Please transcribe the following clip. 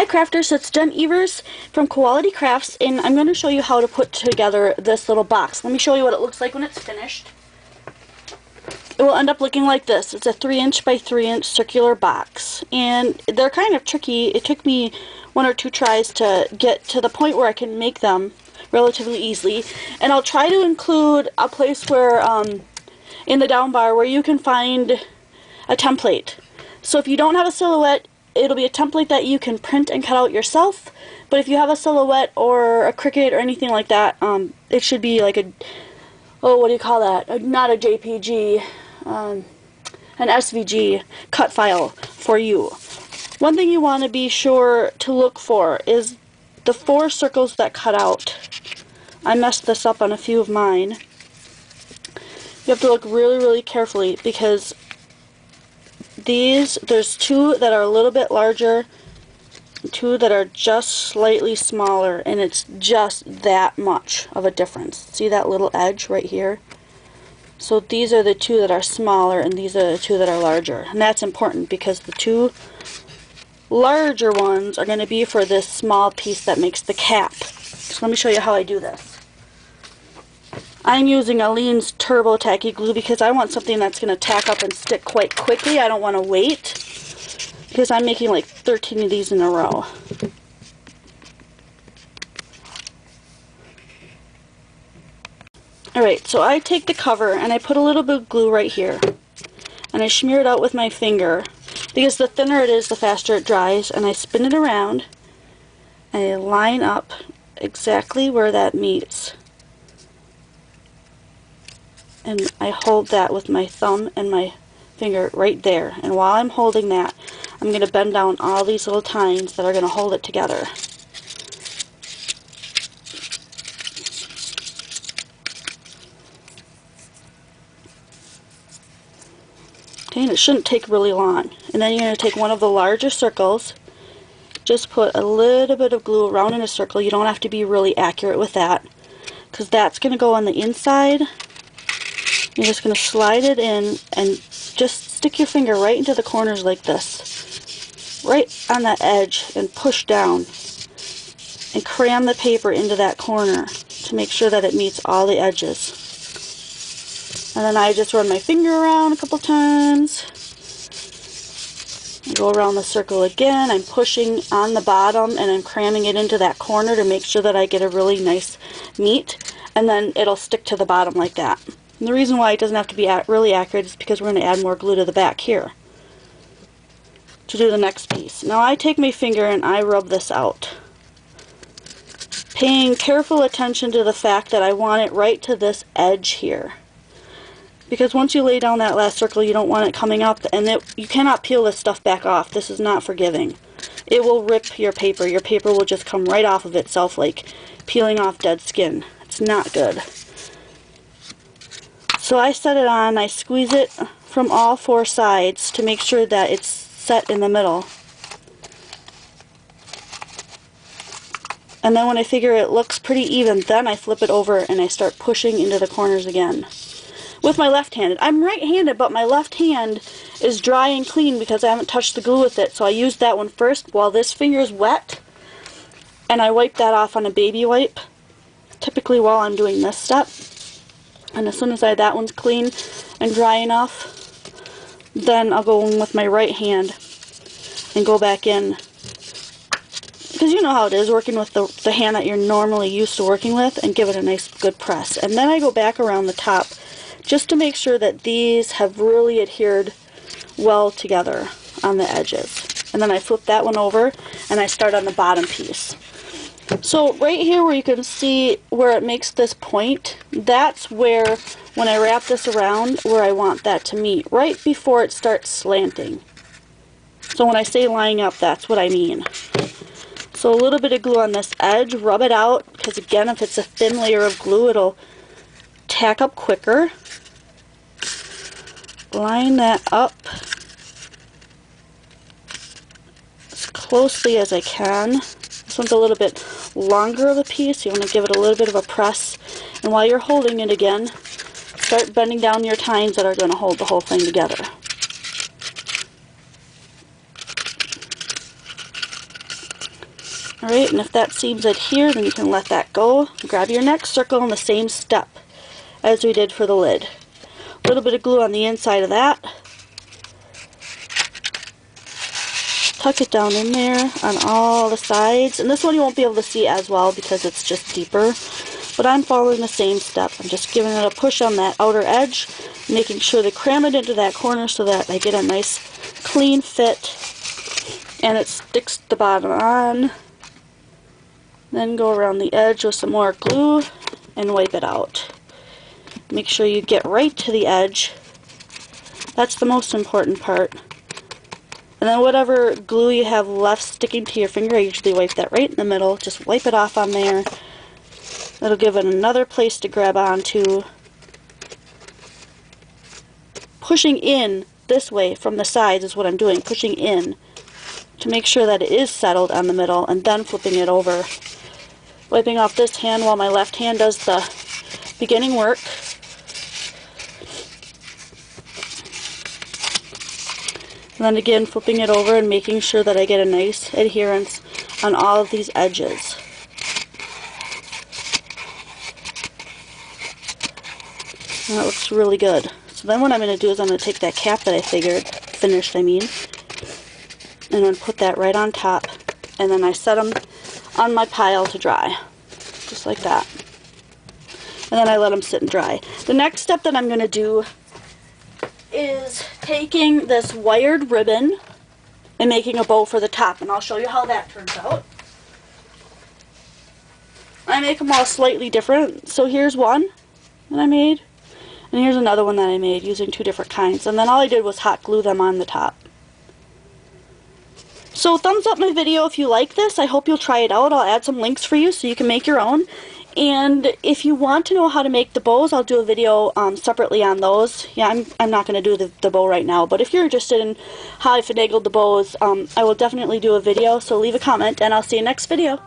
crafters, it's Jen Evers from Quality Crafts, and I'm going to show you how to put together this little box. Let me show you what it looks like when it's finished. It will end up looking like this. It's a 3" by 3" circular box, and they're kind of tricky. It took me 1 or 2 tries to get to the point where I can make them relatively easily, and I'll try to include a place where in the down bar where you can find a template. So if you don't have a silhouette, it'll be a template that you can print and cut out yourself. But if you have a silhouette or a Cricut or anything like that, it should be like a, oh, what do you call that? Not a JPG, an SVG cut file for you. One thing you want to be sure to look for is the 4 circles that cut out. I messed this up on a few of mine. You have to look really, really carefully because there's 2 that are a little bit larger, 2 that are just slightly smaller, and it's just that much of a difference. See that little edge right here? So these are the 2 that are smaller, and these are the 2 that are larger. And that's important because the 2 larger ones are going to be for this small piece that makes the cap. So let me show you how I do this. I'm using Aleene's Turbo Tacky Glue because I want something that's going to tack up and stick quite quickly. I don't want to wait because I'm making like 13 of these in a row. Alright, so I take the cover and I put a little bit of glue right here. And I smear it out with my finger because the thinner it is, the faster it dries. And I spin it around and I line up exactly where that meets. And I hold that with my thumb and my finger right there. And while I'm holding that, I'm going to bend down all these little tines that are going to hold it together. Okay, and it shouldn't take really long. And then you're going to take one of the larger circles, just put a little bit of glue around in a circle. You don't have to be really accurate with that, because that's going to go on the inside. You're just going to slide it in and just stick your finger right into the corners like this. Right on that edge and push down. And cram the paper into that corner to make sure that it meets all the edges. And then I just run my finger around a couple times. And go around the circle again. I'm pushing on the bottom and I'm cramming it into that corner to make sure that I get a really nice meet. And then it'll stick to the bottom like that. And the reason why it doesn't have to be really accurate is because we're going to add more glue to the back here to do the next piece. Now I take my finger and I rub this out, paying careful attention to the fact that I want it right to this edge here. Because once you lay down that last circle, you don't want it coming up, and you cannot peel this stuff back off. This is not forgiving. It will rip your paper. Your paper will just come right off of itself like peeling off dead skin. It's not good. So I set it on, I squeeze it from all 4 sides to make sure that it's set in the middle. And then when I figure it looks pretty even, then I flip it over and I start pushing into the corners again. With my left-handed. I'm right-handed, but my left hand is dry and clean because I haven't touched the glue with it. So I use that one first while this finger is wet. And I wipe that off on a baby wipe, typically while I'm doing this step. And as soon as that one's clean and dry enough, then I'll go in with my right hand and go back in. Because you know how it is, working with the hand that you're normally used to working with, and give it a nice good press. And then I go back around the top just to make sure that these have really adhered well together on the edges. And then I flip that one over and I start on the bottom piece. So right here where you can see where it makes this point, that's where, when I wrap this around, where I want that to meet, right before it starts slanting. So when I say lining up, that's what I mean. So a little bit of glue on this edge, rub it out, because again, if it's a thin layer of glue, it'll tack up quicker. Line that up as closely as I can. This one's a little bit longer of a piece, so you want to give it a little bit of a press. And while you're holding it again, start bending down your tines that are going to hold the whole thing together. Alright, and if that seems adhere, then you can let that go. Grab your next circle in the same step as we did for the lid. A little bit of glue on the inside of that. Tuck it down in there on all the sides. And this one you won't be able to see as well because it's just deeper. But I'm following the same step. I'm just giving it a push on that outer edge, making sure to cram it into that corner so that I get a nice clean fit and it sticks the bottom on. Then go around the edge with some more glue and wipe it out. Make sure you get right to the edge. That's the most important part. And then whatever glue you have left sticking to your finger, I usually wipe that right in the middle. Just wipe it off on there. That'll give it another place to grab onto. Pushing in this way from the sides is what I'm doing, pushing in to make sure that it is settled on the middle, and then flipping it over. Wiping off this hand while my left hand does the beginning work. And then again flipping it over and making sure that I get a nice adherence on all of these edges. And that looks really good. So then what I'm going to do is I'm going to take that cap that I finished, and then put that right on top. And then I set them on my pile to dry. Just like that. And then I let them sit and dry. The next step that I'm going to do is taking this wired ribbon and making a bow for the top. And I'll show you how that turns out. I make them all slightly different. So here's one that I made. And here's another one that I made using two different kinds. And then all I did was hot glue them on the top. So thumbs up my video if you like this. I hope you'll try it out. I'll add some links for you so you can make your own. And if you want to know how to make the bows, I'll do a video separately on those. Yeah, I'm not going to do the bow right now. But if you're interested in how I finagled the bows, I will definitely do a video. So leave a comment and I'll see you next video.